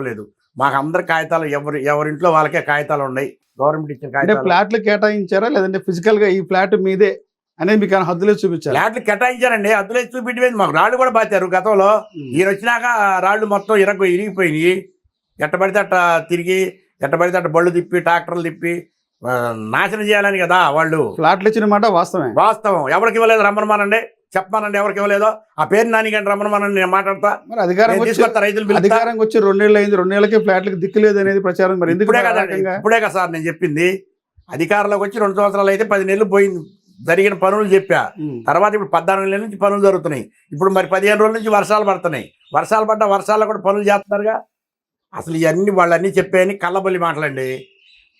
లేదు. మాకు అందరి కాగితాలు ఎవరింట్లో వాళ్ళకే కాగితాలు ఉన్నాయి. గవర్నమెంట్ ఇచ్చిన అంటే కాగితాలు. ఫ్లాట్లు కేటాయించారా లేదంటే ఫిజికల్ గా ఈ ఫ్లాట్ మీదే అనేది మీకు హద్దులో చూపించారు? ఫ్లాట్లు కేటాయించారండి. అద్దులే చూపించలేదు. మాకు రాళ్ళు కూడా బాతారు గతంలో. ఈయన వచ్చినాక రాళ్ళు మొత్తం ఇరిగిపోయినాయి. ఎట్టబడితే అట్ట తిరిగి, ఎట్టబడితే అట్ట బళ్ళు తిప్పి, ట్రాక్టర్లు తిప్పి నాశనం చేయాలని కదా వాళ్ళు. ఫ్లాట్లు ఇచ్చిన మాట వాస్తవమే. వాస్తవం. ఎవరికి ఇవ్వలేదు రమ్మనమానండి, చెప్పమానండి ఎవరికి ఇవ్వలేదు. ఆ పేరు నాని కానీ రమ్మనమానండి, నేను మాట్లాడతా. మరి అధికారం తీసుకొస్తా, రైతులు అధికారం వచ్చి 2 ఏళ్ళు అయింది, 2 ఏళ్ళకే ఫ్లాట్లకు దిక్కు లేదు అనేది ప్రచారం. మరి ఎందుకు? ఇప్పుడే కదా సార్ నేను చెప్పింది. అధికారంలోకి వచ్చి 2 సంవత్సరాలు అయితే 10 నెలలు పోయింది. జరిగిన పనులు చెప్పా. తర్వాత ఇప్పుడు 14 నెలల నుంచి పనులు జరుగుతున్నాయి. ఇప్పుడు మరి 15 రోజుల నుంచి వర్షాలు పడుతున్నాయి. వర్షాలు పడ్డా వర్షాల్లో కూడా పనులు చేస్తున్నారుగా. అసలు ఇవన్నీ వాళ్ళన్నీ చెప్పాయని కళ్ళబొల్లి మాటలండి.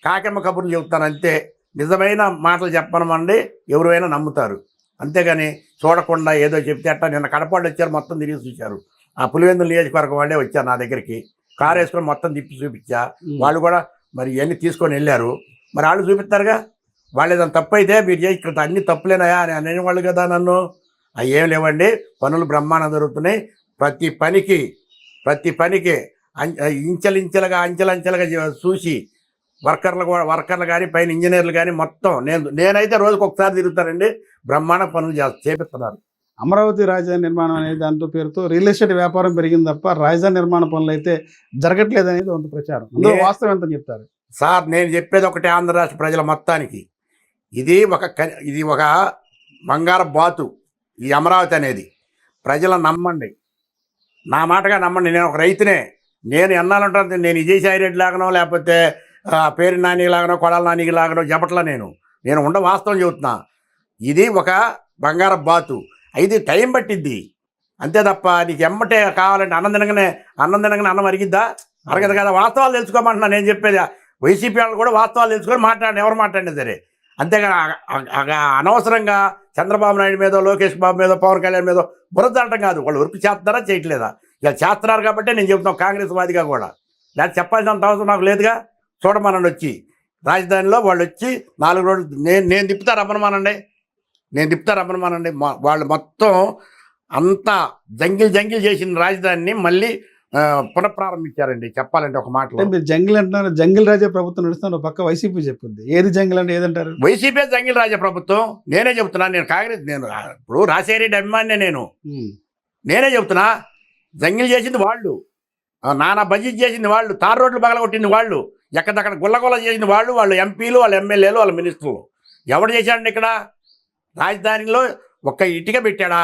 కాకెమ్మ కబుర్లు చెబుతాను అంతే. నిజమైన మాటలు చెప్పనమండి ఎవరైనా నమ్ముతారు. అంతేగాని చూడకుండా ఏదో చెప్తే అట్టా. నిన్న కడపాళ్ళు వచ్చారు, మొత్తం తిరిగి చూశారు. ఆ పులివెందుల నియోజకవర్గం వాళ్ళే వచ్చారు నా దగ్గరికి. కారు వేసుకొని మొత్తం తిప్పి చూపించా. వాళ్ళు కూడా మరి ఇవన్నీ తీసుకొని వెళ్ళారు. మరి వాళ్ళు చూపిస్తారుగా. వాళ్ళు ఏదైనా తప్పు అయితే మీరు చేసి ఇక్కడ అన్ని తప్పులేనాయా అని అనేవాళ్ళు కదా నన్ను. అవి ఏం లేవండి, పనులు బ్రహ్మాండం జరుగుతున్నాయి. ప్రతి పనికి అంచెలంచెలుగా చూసి వర్కర్లు కానీ పైన ఇంజనీర్లు కానీ మొత్తం నేనైతే రోజుకు ఒకసారి తిరుగుతానండి. బ్రహ్మాండ పనులు చేపిస్తున్నారు. అమరావతి రాజధాని నిర్మాణం అనేది దాంతో పేరుతో రియల్ ఎస్టేట్ వ్యాపారం పెరిగింది తప్ప రాజధాని నిర్మాణ పనులు అయితే జరగట్లేదు అనేది కొంత ప్రచారం. అందులో వాస్తవం ఎంత చెప్తారు సార్? నేను చెప్పేది ఒకటే, ఆంధ్ర రాష్ట్ర ప్రజల మొత్తానికి ఇది ఒక బంగారు బాతు. ఈ అమరావతి అనేది ప్రజలను నమ్మండి, నా మాటగా నమ్మండి. నేను ఒక రైతునే. నేను ఎన్నాలంటే నేను విజయసాయి రెడ్డి లాగనో లేకపోతే పేరు నాని లాగనో కొడాల నానికి లాగనో చెప్పట్లా. నేను ఉండ వాస్తవం చెబుతున్నా. ఇది ఒక బంగారు బాతు. ఇది టైం పట్టిద్ది అంతే తప్ప నీకు ఎమ్మటే కావాలంటే అన్నం తినగానే అన్నం అరిగిద్దా? అరగదు కదా. వాస్తవాలు తెలుసుకోమంటున్నా నేను చెప్పేది. వైసీపీ వాళ్ళు కూడా వాస్తవాలు తెలుసుకొని మాట్లాడండి, ఎవరు మాట్లాడినా సరే. అంతేగాని అనవసరంగా చంద్రబాబు నాయుడు మీదో, లోకేష్ బాబు మీదో, పవన్ కళ్యాణ్ మీదో బురదలటం కాదు. వాళ్ళు వర్క్ చేస్తున్నారా చేయట్లేదా? ఇలా చేస్తున్నారు కాబట్టి నేను చెబుతున్నాను, కాంగ్రెస్ వాదిగా కూడా. లేకపోతే చెప్పాల్సినంత అవసరం నాకు లేదుగా. చూడమనండి వచ్చి రాజధానిలో వాళ్ళు వచ్చి 4 రోజులు నేను తిప్పుతా రమ్మనమానండి. వాళ్ళు మొత్తం అంతా జంగిల్ చేసిన రాజధానిని మళ్ళీ పునఃప్రారంభించారండి. చెప్పాలంటే ఒక మాటలో. మీరు జంగిల్ అంటున్నారు, జంగిల్ రాజా ప్రభుత్వం నడుస్తున్న పక్క వైసీపీ చెప్పింది. ఏది జంగిల్ అంటే ఏదంటారు? వైసీపీ జంగిల్ రాజా ప్రభుత్వం. నేనే చెప్తున్నా. నేను కాంగ్రెస్, ఇప్పుడు రాజశేఖర అభిమాని నేనే చెప్తున్నా. జంగిల్ చేసింది వాళ్ళు, నానా బడ్జెట్ చేసింది వాళ్ళు, తార్ రోడ్లు పగలగొట్టింది వాళ్ళు, ఎక్కడక్కడ గుల్లగొల్ల చేసింది వాళ్ళు ఎంపీలు, వాళ్ళ ఎమ్మెల్యేలు, వాళ్ళ మినిస్టర్లు. ఎవడు చేశాడండి ఇక్కడ? రాజధానిలో ఒక్క ఇటుక పెట్టాడా?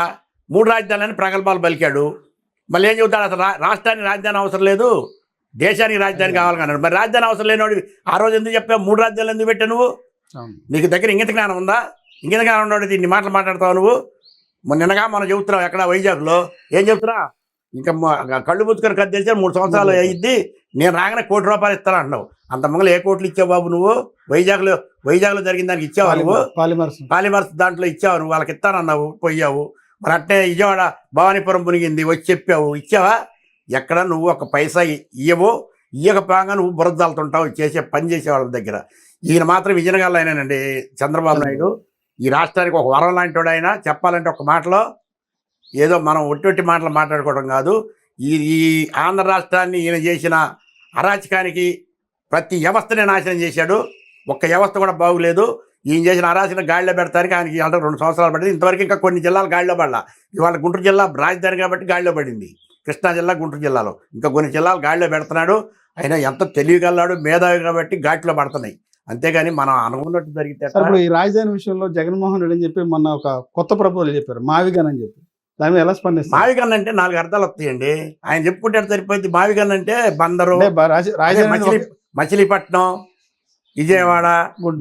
3 రాజధానులని ప్రగల్భాలు పలికాడు. మళ్ళీ ఏం చెబుతాడు? అసలు రాష్ట్రానికి రాజధాని అవసరం లేదు, దేశానికి రాజధాని కావాలన్నాడు. మరి రాజధాని అవసరం లేనివాడు ఆ రోజు ఎందుకు చెప్పావు? 3 రాజధానులు ఎందుకు పెట్టావు నువ్వు? నీకు దగ్గర ఇంగిత జ్ఞానం ఉందా? ఇంగిత జ్ఞానం ఉన్నాడు ఇన్ని మాటలు మాట్లాడతావు నువ్వు. నిన్నగా మనం చెబుతున్నావు ఎక్కడ వైజాగ్లో ఏం చెప్తున్నా? ఇంకా కళ్ళు పుచ్చుకొని కద్దేసి 3 సంవత్సరాలు అయ్యిద్ది, నేను రాగానే ₹1 కోటి ఇస్తాను అంటున్నావు. అంత మంగళ ఏ కోట్లు ఇచ్చావు బాబు నువ్వు? వైజాగ్లో జరిగిన దానికి ఇచ్చావా నువ్వు? పాలిమర్స్ దాంట్లో ఇచ్చావు నువ్వు, వాళ్ళకి ఇస్తానన్నావు, పోయావు. మరి అట్టే విజయవాడ భవానీపురం మునిగింది, వచ్చి చెప్పావు, ఇచ్చావా? ఎక్కడ నువ్వు ఒక పైసా ఇయ్యకపోగా నువ్వు బురదలుతుంటావు చేసే పని చేసే వాళ్ళ దగ్గర. ఈయన మాత్రం విజయనగరంలో అయినానండి చంద్రబాబు నాయుడు. ఈ రాష్ట్రానికి ఒక వరం లాంటి వాడు ఆయన. చెప్పాలంటే ఒక మాటలో ఏదో మనం ఒట్టి మాటలు మాట్లాడుకోవడం కాదు. ఈ ఆంధ్ర రాష్ట్రాన్ని ఈయన చేసిన అరాచకానికి ప్రతి వ్యవస్థనే నాశనం చేశాడు. ఒక్క వ్యవస్థ కూడా బాగులేదు. ఈయన చేసిన అరాచకం గాడిలో పెడతానికి ఆయనకి 2 సంవత్సరాలు పడింది. ఇంతవరకు ఇంకా కొన్ని జిల్లాలు గాడిలో పడలా. ఇవాళ గుంటూరు జిల్లా రాజధాని కాబట్టి గాడిలో పడింది. కృష్ణా జిల్లా, గుంటూరు జిల్లాలో ఇంకా కొన్ని జిల్లాలు గాడిలో పెడుతున్నాడు. అయినా ఎంత తెలివిగలడు, మేధావి కాబట్టి ఘాట్లో పడుతున్నాయి. అంతేగాని మనం అనుకున్నట్టు జరిగితే. ఇప్పుడు ఈ రాజధాని విషయంలో జగన్మోహన్ రెడ్డి అని చెప్పి మొన్న ఒక కొత్త ప్రపోజల్ చెప్పారు, మావిగన్ అని చెప్పి. దాని మీద ఎలా స్పందిస్తారు? మావిగన్ అంటే 4 అర్థాలు వస్తాయండి. ఆయన చెప్పుకుంటే సరిపోయింది. మావిగన్ అంటే బందరు, మచిలీపట్నం, విజయవాడ,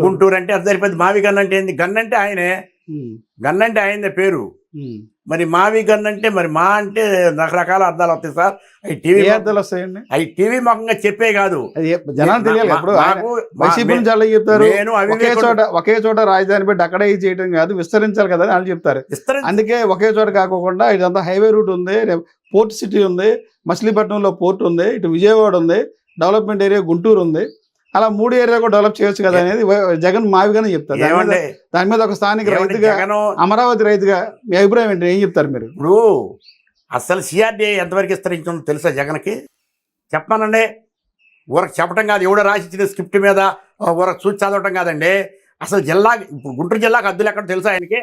గుంటూరు అంటే అది సరిపోయింది. మావిగన్ అంటే ఏంది? గన్ అంటే ఆయనే, గన్ అంటే ఆయనదే పేరు. మరి మావి గన్ అంటే మరి మా అంటే రకరకాల అర్థాలు వస్తాయి సార్. అవి టీవీ అర్థాలు వస్తాయండి. అవి టీవీ ముఖంగా చెప్పే కాదు, జనాలు తెలియాలి. చెప్తారు ఒకే చోట రాజధాని పెట్టి అక్కడే చేయడం కాదు, విస్తరించాలి కదా అని వాళ్ళు చెప్తారు. అందుకే ఒకే చోట కాకుండా ఇదంతా హైవే రూట్ ఉంది, పోర్ట్ సిటీ ఉంది, మచిలీపట్నంలో పోర్ట్ ఉంది, ఇటు విజయవాడ ఉంది, డెవలప్మెంట్ ఏరియా గుంటూరు ఉంది. అలా 3 ఏరియా కూడా డెవలప్ చేయొచ్చు కదా అనేది జగన్ మావిగానే చెప్తారు. దాని మీద ఒక స్థానిక రైతుగా, అమరావతి రైతుగా మీ అభిప్రాయం ఏంటి? ఏం చెప్తారు మీరు? ఇప్పుడు అసలు సిఆర్డీఏ ఎంతవరకు విస్తరించిందో తెలుసా జగన్కి? చెప్పానండి. ఊరకు చెప్పడం కాదు, ఎవడో రాసిచ్చిన స్క్రిప్ట్ మీద ఊరకు చూసి చదవటం కాదండి. అసలు జిల్లా, ఇప్పుడు గుంటూరు జిల్లాకు హద్దులు ఎక్కడ తెలుసా ఆయనకి,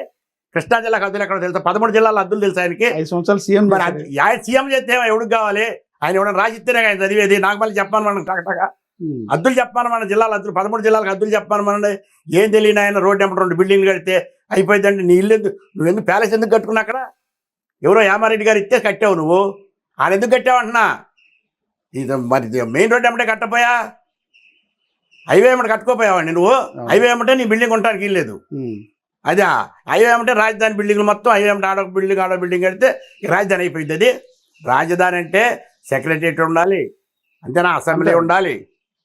కృష్ణా జిల్లాకు హద్దులు ఎక్కడ తెలుసా, 13 జిల్లాల హద్దులు తెలుసా ఆయనకి. 5 సంవత్సరాలు సీఎం. మరి ఆయన సీఎం చేస్తే ఎవడికి కావాలి, ఆయన ఎవడన్నా రాసిస్తేనే ఆయన చదివేది. నాకు మళ్ళీ చెప్పాను మనం టకటగా హద్దులు చెప్పాను, మన జిల్లాల హద్దులు 13 జిల్లాలకు హద్దులు చెప్పాను మనండి. ఏం తెలియని ఆయన రోడ్డు ఎంపటి 2 బిల్డింగ్లు కడితే అయిపోయిందండి. నీ ఇల్లు నువ్వెందుకు ప్యాలెస్ ఎందుకు కట్టుకున్నా అక్కడ, ఎవరో యామారెడ్డి గారు ఇస్తే కట్టావు నువ్వు, ఆయన ఎందుకు కట్టావు అంటున్నా. ఇది మరి మెయిన్ రోడ్డు ఏమంటే కట్టపోయా, హైవే ఏమంటే కట్టుకోపోయావండి నువ్వు. హైవే ఏమంటే నీ బిల్డింగ్ ఉండడానికి ఇల్లేదు. అదే హైవే ఏమంటే రాజధాని బిల్డింగ్లు మొత్తం హైవే ఏమంటే ఆడొక బిల్డింగ్ కడితే రాజధాని అయిపోయింది. అది రాజధాని అంటే సెక్రటరియట్ ఉండాలి, అంతేనా, అసెంబ్లీ ఉండాలి,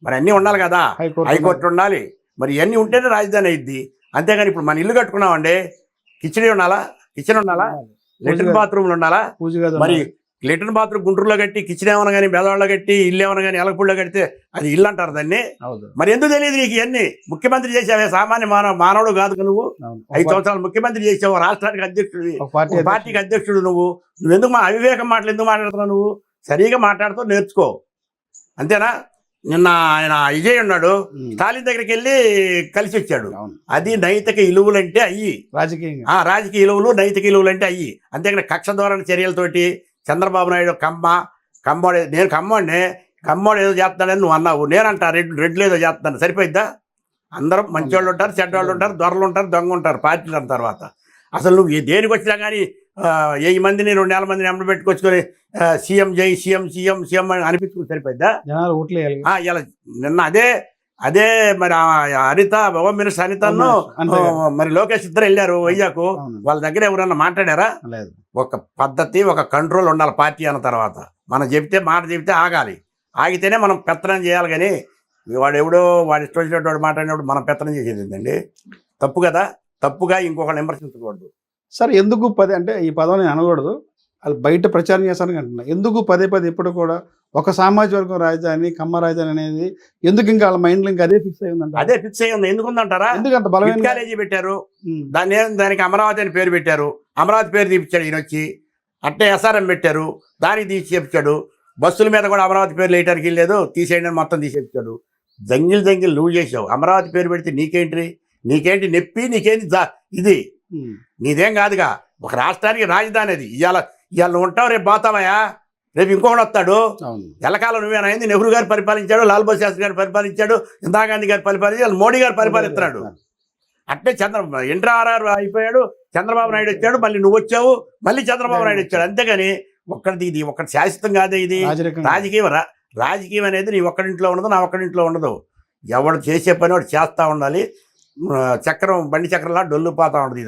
మరి అన్నీ ఉండాలి కదా, హైకోర్టు ఉండాలి, మరి ఇవన్నీ ఉంటేనే రాజధాని అయింది. అంతేగాని ఇప్పుడు మన ఇల్లు కట్టుకున్నామండి, కిచెన్ ఉండాలా, లెట్రిన్ బాత్రూమ్లు ఉండాలా. మరి లెట్రిన్ బాత్రూమ్ గుంటూరులో కట్టి, కిచెన్ ఏమన్నా కానీ బెదవాడలో కట్టి, ఇల్లు ఏమన్నా కానీ ఎలగపూడిలో కడితే అది ఇల్లు అంటారు దాన్ని. మరి ఎందుకు తెలియదు నీకు ఇవన్నీ? ముఖ్యమంత్రి చేసావే, సామాన్య మానవుడు కాదు నువ్వు. 5 సంవత్సరాలు ముఖ్యమంత్రి చేసావు, రాష్ట్రానికి అధ్యక్షుడు, పార్టీకి అధ్యక్షుడు నువ్వెందుకు మా అవివేకం మాటలు ఎందుకు మాట్లాడుతున్నావు? నువ్వు సరిగా మాట్లాడుతూ నేర్చుకో, అంతేనా. నిన్న ఆయన విజయ్ ఉన్నాడు, స్టాలిన్ దగ్గరికి వెళ్ళి కలిసి వచ్చాడు. అది నైతిక విలువలు అంటే అయ్యి, రాజకీయ విలువలు, నైతిక విలువలు అంటే అయ్యి. అంతేకాని కక్ష ధోరణి చర్యలతోటి చంద్రబాబు నాయుడు కమ్మోడే, నేను కమ్మోడు ఏదో చేస్తాడని నువ్వు అన్నావు, నేనంటా రెడ్లు ఏదో చేస్తాను, సరిపోయిద్దా? అందరం మంచివాళ్ళు ఉంటారు, చెడ్డవాళ్ళు ఉంటారు, దొరలు ఉంటారు, దొంగ ఉంటారు పార్టీలు అన్న తర్వాత. అసలు నువ్వు దేనికి వచ్చినా కానీ 1000 మందిని 2,000 మందిని ఎండ పెట్టుకొచ్చుకొని సీఎం జై సీఎం అని అనిపించుకుని సరిపోయిద్దా? ఇలా నిన్న అదే మరి హరిత, హోమ్ మినిస్టర్ హరితను మరి లోకేష్ ఇద్దరు వెళ్ళారు వైజాగ్. వాళ్ళ దగ్గర ఎవరన్నా మాట్లాడారా? ఒక పద్ధతి, ఒక కంట్రోల్ ఉండాలి పార్టీ అన్న తర్వాత. మనం మాట చెబితే ఆగాలి, ఆగితేనే మనం పెత్తనం చేయాలి. కానీ వాడు ఎవడో వాడు ఇష్టం వచ్చినట్టు వాడు మాట్లాడినప్పుడు మనం పెత్తనం చేసేది ఏంటండి? తప్పు కదా. తప్పుగా ఇంకొకళ్ళు విమర్శించకూడదు. సరే, ఎందుకు అంటే ఈ పదం నేను అనకూడదు, అది బయట ప్రచారం చేస్తానికి అంటున్నా. ఎందుకు పదే ఇప్పుడు కూడా ఒక సామాజిక వర్గం రాజధాని, కమ్మ రాజధాని అనేది ఎందుకు ఇంకా వాళ్ళ మైండ్లో ఇంకా అదే ఫిక్స్ అయ్యి ఉందంట? అదే ఫిక్స్ అయ్యి ఉంది. ఎందుకుందంటారా? ఎందుకంత బలమైన కాలేజీ పెట్టారు, దానికి అమరావతి అని పేరు పెట్టారు. అమరావతి పేరు తీపిచ్చాడు ఈయన వచ్చి. అట్టే ఎస్ఆర్ఎం పెట్టారు, దానికి తీసి చెప్తాడు. బస్సుల మీద కూడా అమరావతి పేరు వేయడానికి లేదు, తీసేయండి అని మొత్తం తీసేచ్చాడు. జంగిల్ నువ్వు చేసావు. అమరావతి పేరు పెడితే నీకేంటి నొప్పి, నీకేంటి ఇది నీదేం కాదుగా. ఒక రాష్ట్రానికి రాజధాని అది. ఇవాళ నువ్వు ఉంటావు, రేపు పోతావయ్యా, రేపు ఇంకొకటి వస్తాడు. ఎల్లకాలం నువ్వేనైంది. నెహ్రూ గారు పరిపాలించాడు, లాల్ బహదూర్ శాస్త్రి గారు పరిపాలించాడు, ఇందిరాగాంధీ గారు పరిపాలించాడు, మోడీ గారు పరిపాలిస్తున్నాడు. అట్టే ఎన్టీఆర్ అయిపోయాడు, చంద్రబాబు నాయుడు వచ్చాడు, మళ్ళీ నువ్వు వచ్చావు, మళ్ళీ చంద్రబాబు నాయుడు వచ్చాడు. అంతేగాని ఇది ఒక్కటి శాశ్వతం కాదే. ఇది రాజకీయం అనేది నీ ఒక్కడింట్లో ఉండదు, నా ఒక్కడింట్లో ఉండదు. ఎవడు చేసే పని వాడు చేస్తూ ఉండాలి. బండి చక్రంలా డొల్లు పోతా ఉండదు ఇది.